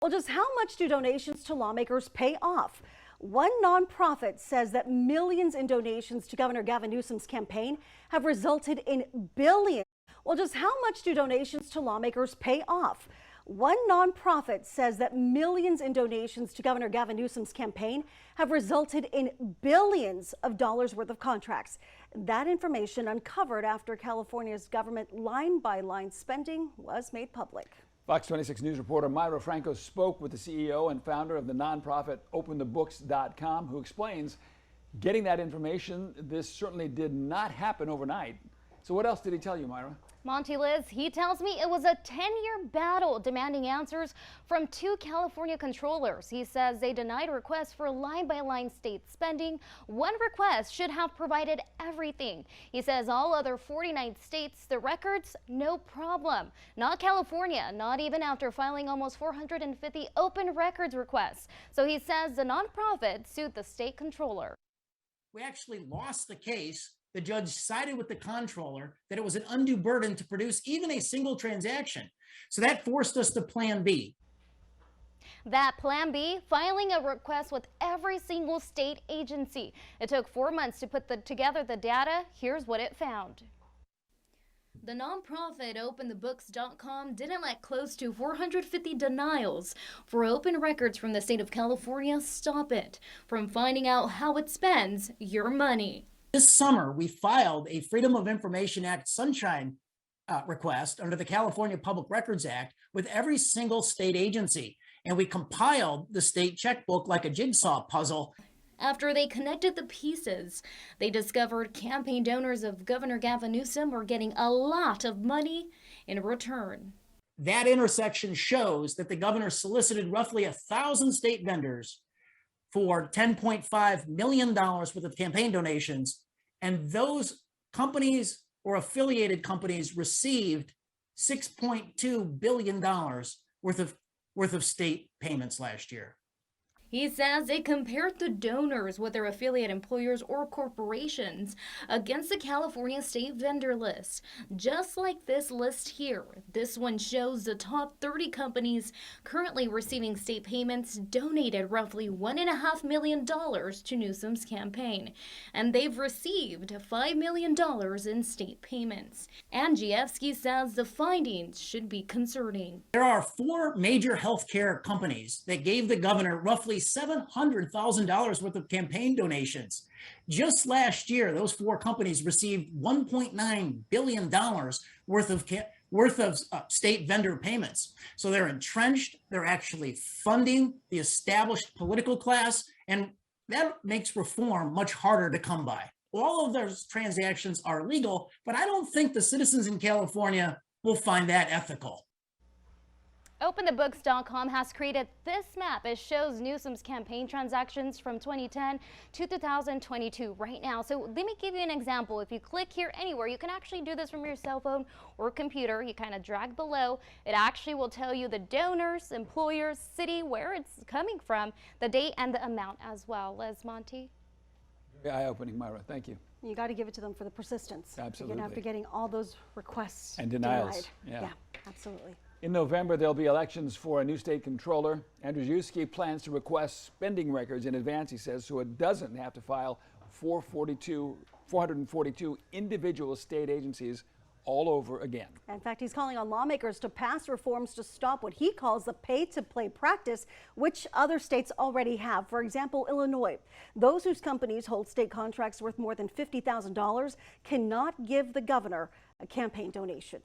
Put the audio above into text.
Well, just how much do donations to lawmakers pay off? One nonprofit says that millions in donations to Governor Gavin Newsom's campaign have resulted in billions. Well, just how much do donations to lawmakers pay off? One nonprofit says that millions in donations to Governor Gavin Newsom's campaign have resulted in billions of dollars worth of contracts. That information uncovered after California's government line-by-line spending was made public. Fox 26 News reporter Myra Franco spoke with the CEO and founder of the nonprofit OpenTheBooks.com, who explains getting that information, this certainly did not happen overnight. So what else did he tell you, Myra? Monty, Liz, he tells me it was a 10-year battle demanding answers from two California controllers. He says they denied requests for line-by-line state spending. One request should have provided everything. He says all other 49 states, the records, no problem. Not California, not even after filing almost 450 open records requests. So he says the nonprofit sued the state controller. We actually lost the case. The judge sided with the comptroller that it was an undue burden to produce even a single transaction. So that forced us to Plan B. That Plan B, filing a request with every single state agency. It took 4 months to put together the data. Here's what it found. The nonprofit OpenTheBooks.com didn't let close to 450 denials for open records from the state of California stop it from finding out how it spends your money. This summer, we filed a Freedom of Information Act sunshine request under the California Public Records Act with every single state agency, and we compiled the state checkbook like a jigsaw puzzle. After they connected the pieces, they discovered campaign donors of Governor Gavin Newsom were getting a lot of money in return. That intersection shows that the governor solicited roughly 1,000 state vendors for $10.5 million worth of campaign donations, and those companies or affiliated companies received $6.2 billion worth of state payments last year. He says they compared the donors with their affiliate employers or corporations against the California state vendor list. Just like this list here, this one shows the top 30 companies currently receiving state payments donated roughly $1.5 million to Newsom's campaign, and they've received $5 million in state payments. Angievsky says the findings should be concerning. There are 4 major healthcare companies that gave the governor roughly $700,000 worth of campaign donations. Just last year, those 4 companies received $1.9 billion worth of state vendor payments. So they're entrenched, they're actually funding the established political class, and that makes reform much harder to come by. All of those transactions are legal, but I don't think the citizens in California will find that ethical. OpenTheBooks.com has created this map. It shows Newsom's campaign transactions from 2010 to 2022 right now. So let me give you an example. If you click here anywhere, you can actually do this from your cell phone or computer. You kind of drag below. It actually will tell you the donors, employers, city, where it's coming from, the date, and the amount as well. Liz, Monty? Very eye-opening, Myra. Thank you. You got to give it to them for the persistence. Absolutely. Again, after getting all those requests and denials. Denied. Yeah, absolutely. In November, there'll be elections for a new state controller. Andrzejewski plans to request spending records in advance, he says, so it doesn't have to file 442 individual state agencies all over again. In fact, he's calling on lawmakers to pass reforms to stop what he calls the pay-to-play practice, which other states already have. For example, Illinois. Those whose companies hold state contracts worth more than $50,000 cannot give the governor a campaign donation.